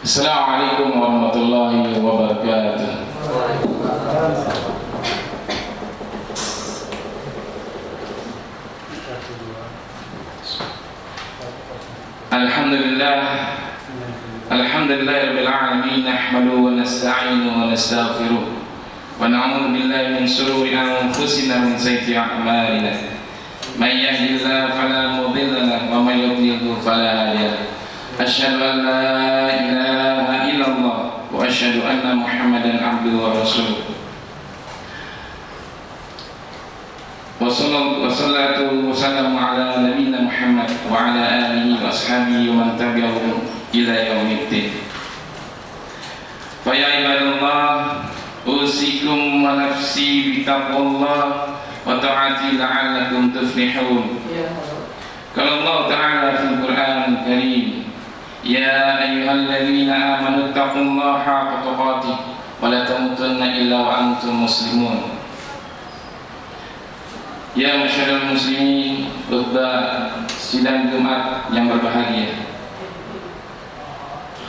Assalamualaikum warahmatullahi wabarakatuh. Alhamdulillahirabbil alamin, nahmaduhu wa nasta'inuhu wa nastaghfiruh wa na'udzu billahi min shururi anfusina wa min sayyiati a'malina. May yahdihillahu fala mudilla lahu wa may yudlil fala hadiya lahu. Asyhadu an la ilaha illallah wa asyhadu anna Muhammadan abduhu wa rasuluh. Wassalatu wassalamu ala nabiyyina Muhammad wa ala alihi wa ashabihi wa man tabi'ahum ila yaumiddin. Fa ya ibadallah, usikum wa nafsi bitaqwallah wa ta'ati la'allakum tuflihun. Qala Allah ta'ala fil Qur'anil Karim, ya ayyuhalladzina amanu taqullaha haqqa tuqatih wa la tamutunna illa wa antum muslimun. Ya masyarakat muslimin, khutbah sidang Jumat yang berbahagia.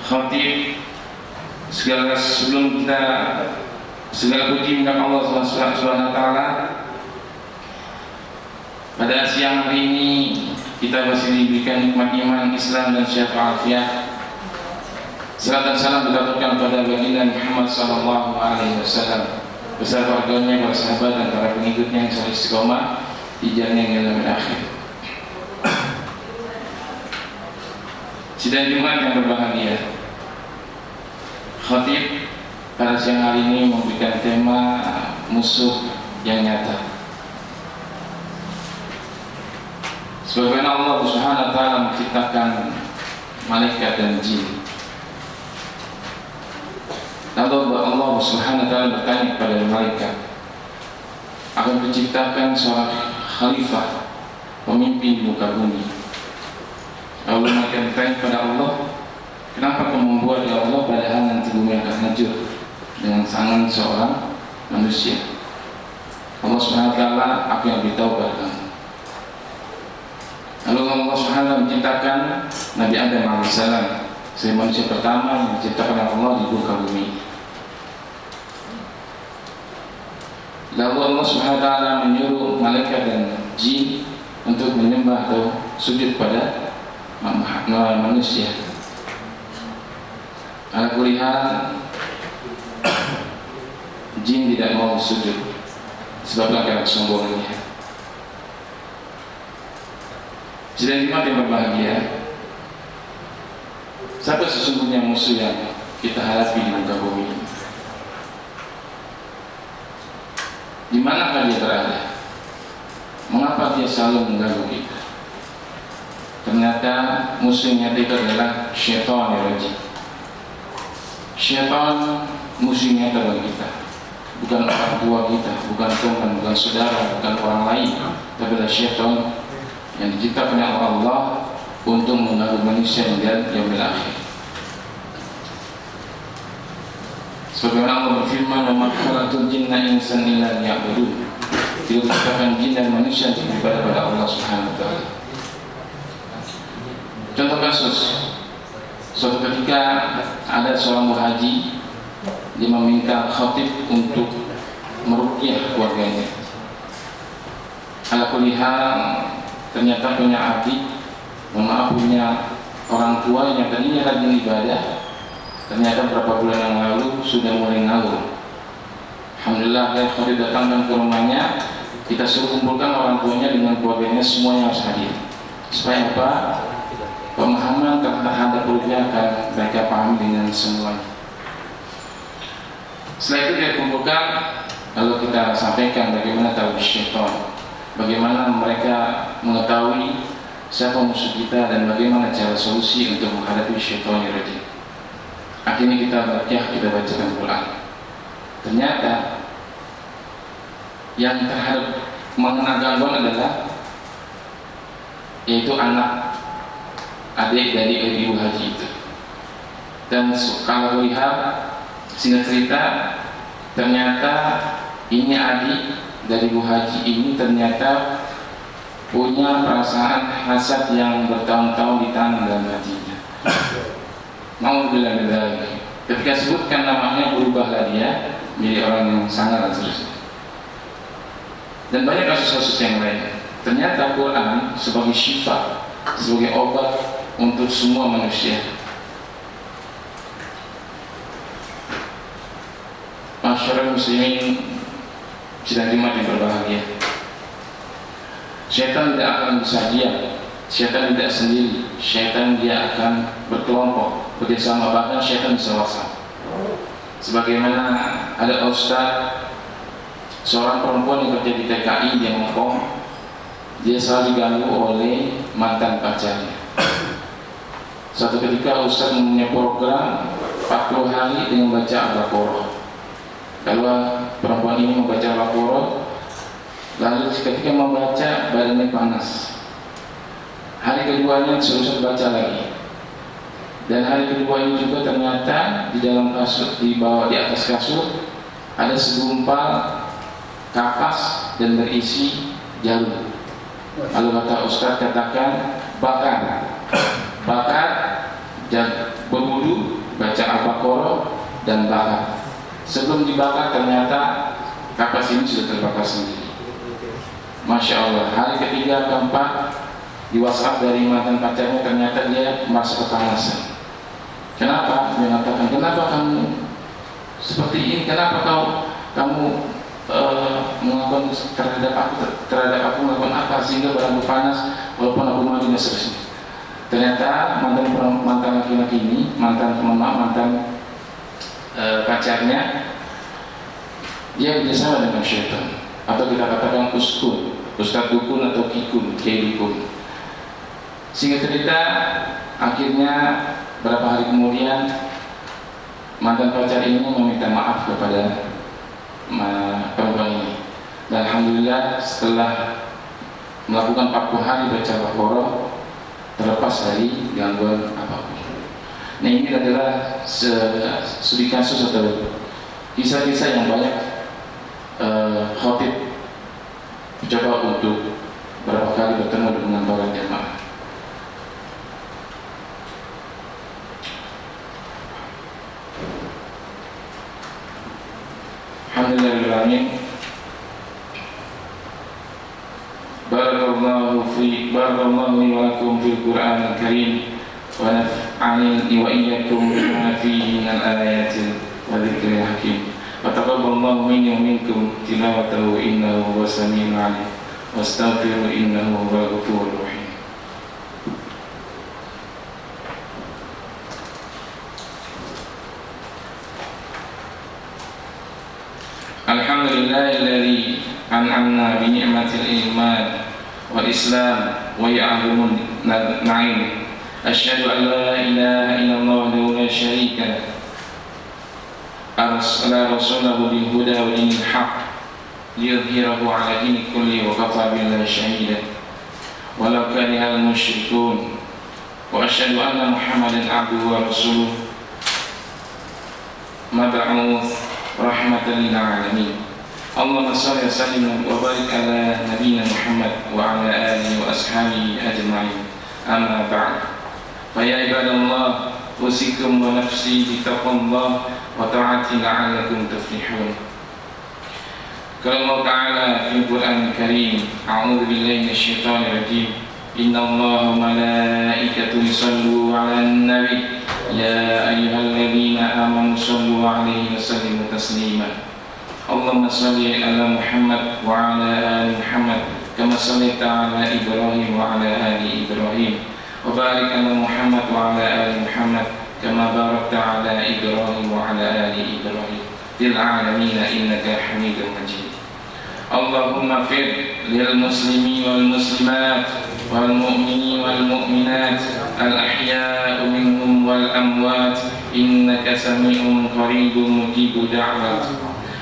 Khatib, segala puji milik Allah Subhanahu wa taala. Pada siang hari ini kita masih diberikan nikmat iman, Islam dan syafaat afiat. Salam dan salam diturunkan kepada baginda Muhammad sallallahu alaihi wasallam beserta keluarganya, para sahabat dan para pengikutnya yang selalu istiqomah di jalan yang dalam akhir. Sidang Jumat yang berbahagia. Khatib pada siang hari ini memberikan tema musuh yang nyata. Sebagaimana Allah Subhanahu wa taala menciptakan malaikat dan jin. Lalu Allah Subhanahu wa taala bertanya kepada malaikat, akan menciptakan seorang khalifah, pemimpin muka bumi. Lalu mereka bertanya kepada Allah, kenapa kamu membuat ya Allah padahal nanti bumi akan hancur dengan tangan seorang manusia? Allah Subhanahu wa taala, aku yang beritahu kepada kamu. Lalu Allah Subhanahu wa taala menciptakan Nabi Adam alaihissalam sebagai manusia pertama yang diciptakan oleh Allah di muka bumi. Lalu Allah Subhanahu wa taala menyuruh malaikat dan jin untuk menyembah atau sujud pada manusia. Ala kulli hal, jin tidak mau sujud sebab karena kesombongannya. Sidang Jumat yang berbahagia, siapa sesungguhnya musuh yang kita hadapi di muka bumi ini? Di manakah dia berada? Mengapa dia selalu mengganggu kita? Ternyata musuhnya itu adalah syaitan yang rajin. Syaitan musuhnya bagi kita, bukan orang tua kita, bukan teman, bukan saudara, bukan orang lain, tapi adalah syaitan yang diciptakan oleh Allah untuk mengganggu manusia dan yaumil akhir. Sebagaimana Allah berfirman, "Wa ma khalaqtul jinna insan illa liya'budun." Tidak diciptakan jin dan manusia untuk beribadah kepada Allah Subhanahu wa taala. Contoh kasus, suatu ketika ada seorang muhaji, dia meminta khatib untuk meruqyah keluarganya. Ala kulli hal, ternyata punya adik, punya orang tua yang tadinya rajin ibadah, ternyata beberapa bulan yang lalu sudah mulai ngawur. Alhamdulillah, khatib datangkan ke rumahnya, kita suruh kumpulkan orang tuanya dengan keluarganya semuanya harus hadir. Supaya apa? Pemahaman terhadap ruqyah akan mereka paham dengan semuanya. Setelah itu dia kumpulkan, lalu kita sampaikan bagaimana tauhid syaitan, bagaimana mereka mengetahui siapa musuh kita dan bagaimana cara solusi untuk menghadapi syaitan yang rajin. Akhirnya kita bacakan Quran. Ternyata yang terhadap mengenal gangguan adalah yaitu adik dari ibu haji itu. Dan kalau lihat singkat cerita, ternyata ini adik dari ibu haji ini ternyata punya perasaan hasad yang bertahun-tahun ditanam dalam hatinya. Nauzubillah min dzalik. Ketika sebutkan namanya berubahlah dia menjadi orang yang sangar dan seterusnya. Dan banyak kasus-kasus yang lain. Ternyata Quran sebagai syifa, sebagai obat untuk semua manusia. Masyarakat muslimin sidang Jumat yang berbahagia. Syaitan tidak akan bisa diam. Syaitan tidak sendiri. Syaitan dia akan berkelompok, bekerjasama, bahkan syaitan bisa WhatsApp. Sebagaimana ada ustaz, seorang perempuan yang kerja di TKI di Hongkong, dia selalu diganggu oleh mantan pacarnya. Suatu ketika ustaz mempunyai program 40 hari dengan baca Al-Baqarah. Kalau perempuan ini membaca Al-Baqarah, lalu ketika membaca badannya panas. Hari keduanya ustaz baca lagi. Dan hari kedua ini juga ternyata di dalam kasur, di bawah, di atas kasur ada segumpal kapas dan berisi jarum. Lalu kata ustaz, katakan bakar, berwudu, baca Al-Baqarah dan bakar. Sebelum dibakar ternyata kapas ini sudah terbakar sendiri. Masya Allah. Hari ketiga, keempat, di WhatsApp dari mantan pacarnya, ternyata dia merasa kepanasan. Kenapa? Dia mengatakan, kenapa kamu seperti ini? Kenapa kamu melakukan terhadap aku melakukan apa sehingga badanku panas walaupun aku mandi dan seterusnya. Ternyata mantan laki-laki ini, mantan pacarnya, dia bekerjasama dengan syaitan, atau kita katakan uskun, ustaz dukun atau kikun, kiai dukun. Singkat cerita, akhirnya berapa hari kemudian mantan pacar ini meminta maaf kepada perempuan ini. Dan alhamdulillah setelah melakukan 40 hari baca Al-Baqarah, terlepas dari gangguan apapun. Nah, ini adalah studi kasus atau kisah-kisah yang banyak khotib mencoba untuk berapa kali bertemu dengan para jamaah. Alhamdulillahirrahmanirrahim. Barakallahu li wa lakum fil Qur'anil Karim wa naf'ani wa iyyakum bima fihi minal ayatil wa dzikril hakim. Wa taqabbalallahu minni wa minkum tilawatahu innahu huwas samiul 'alim. Wastaghfiru innahu huwal ghafurur rahim. Alhamdulillahilladzi an'amna bi ni'matil iman wal islam wa ya'lamun na'im. Asyhadu an la ilaha illallah wa la syarika lahu arsala rasulahu bil huda wa dinil haqq liyudhhirahu 'ala dini kulli wa kafa billahi shahidan walau karihal musyrikun. Wa asyhadu anna Muhammadan 'abduhu wa rasuluhu mab'uts rahmatan lil alamin. Allahumma shalli wa sallim wa barik ala nabiyyina Muhammad wa ala alihi wa ashabihi ajma'in. Amma ba'd. Fa ya ibadallah, usikum wa nafsi bi taqwallah wa ta'ati la'allakum tuflihun. Qala Allah ta'ala fil Qur'anil Karim, a'udzu billahi minasyaitonir rajim. Innallaha wa malaikatahu yushallu 'alan nabi ya ayyuhalladzina amanu shallu 'alaihi wa sallimu taslima. Allahumma shalli ala Muhammad wa ala ali Muhammad kama shallaita ala Ibrahim wa ala ali Ibrahim wa barik ala Muhammad wa ala ali Muhammad kama barakta ala Ibrahim wa ala ali Ibrahim fil alamin innaka Hamidum Majid. Allahumma fir lil muslimin wal muslimat wal mu'minin wal mu'minat al ahya'i minhum wal amwat innaka sami'un qaribun mujibud da'wat.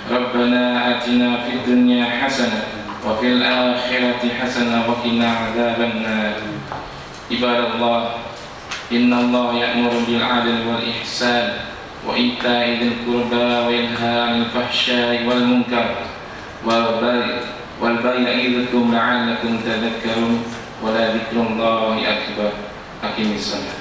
Rabbana atina fid dunya hasanah wa fil akhirati hasanah wa qina adzaban nar. Ibadallah, innallaha ya'muru bil 'adli wal ihsan wa ita'i dzil qurba wa yanha 'anil fahsya'i wal munkar wal baghi ya'idzukum la'allakum tadhakkarun wa la dzikrullahi akbar. Aqimissalah.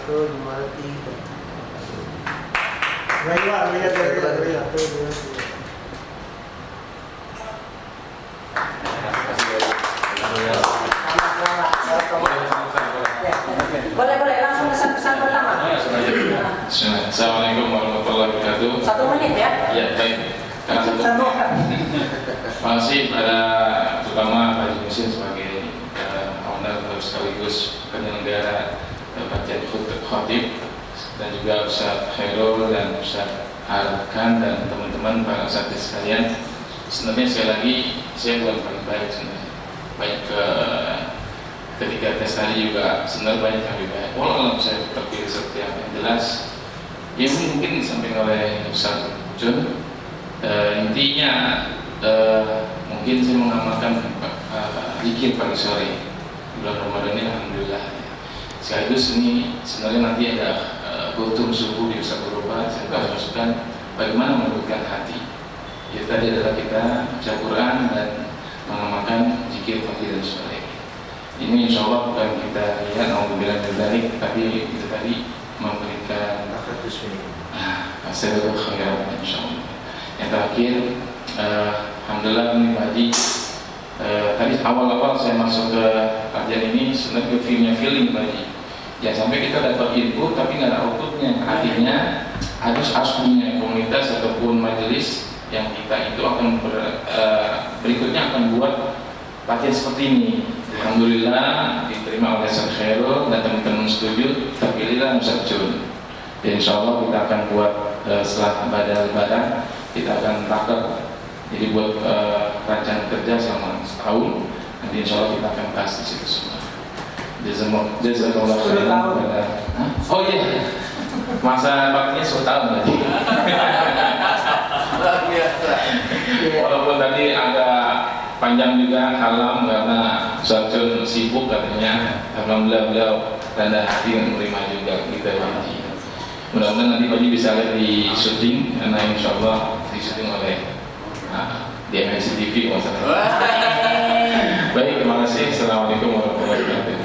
todo Jumatito. Arriba. Boleh langsung pesan-pesan pertama. Assalamualaikum warahmatullahi wabarakatuh. 1 menit ya. Ya, baik. Karena terima kasih pada terutama Pak Haji Muhsin sebagai owner sekaligus penyelenggara kajian khotib, dan juga Ustaz Khairul dan Ustaz Arkan dan teman-teman para ustadz sekalian. Sebenarnya sekali lagi saya bukan paling baik sebenarnya. Baik ketika tes tadi juga sebenarnya banyak yang lebih baik. Walau saya terpilih seperti yang jelas, ya mungkin disampaikan oleh Ustaz Jun. Intinya mungkin saya mengamalkan zikir pagi sore bulan Ramadan ini, alhamdulillah. Sekaligus ini sebenarnya nanti ada kultum subuh di Ustaz Berupa. Saya akan masukkan bagaimana menundukkan hati. Jadi tadi adalah kita baca Quran dan mengamalkan zikir pagi dan sore. Ini insya Allah bukan kita lihat alhamdulillah dari, tapi itu tadi memberikan hasil khairat insya Allah. Yang terakhir, alhamdulillah ini Pak Haji, tadi awal-awal saya masuk ke kajian ini sebenarnya feeling Pak Haji. Jangan sampai kita dapat input tapi nggak ada outputnya. Artinya harus punya komunitas ataupun majelis yang kita itu akan berikutnya akan buat kajian seperti ini. Alhamdulillah diterima oleh Ustaz Khairul dan teman-teman setuju, terpilihlah Ustaz Jun. Dan insya Allah kita akan buat setelah Lebaran kita akan rakam. Jadi buat rancangan kerja selama setahun. Nanti insya Allah kita akan bahas di situ semua. Jazakallah khairan. Oh iya, masa baktinya 10 tahun lagi. Walaupun tadi agak panjang juga kalam karena Ustaz Jun sibuk katanya. Alhamdulillah beliau rendah hati dan menerima juga kita Haji. Mudah-mudahan nanti Haji bisa lihat di syuting, karena insya Allah di syuting oleh di MNC TV masalah. Baik, terima kasih. Assalamualaikum warahmatullahi wabarakatuh.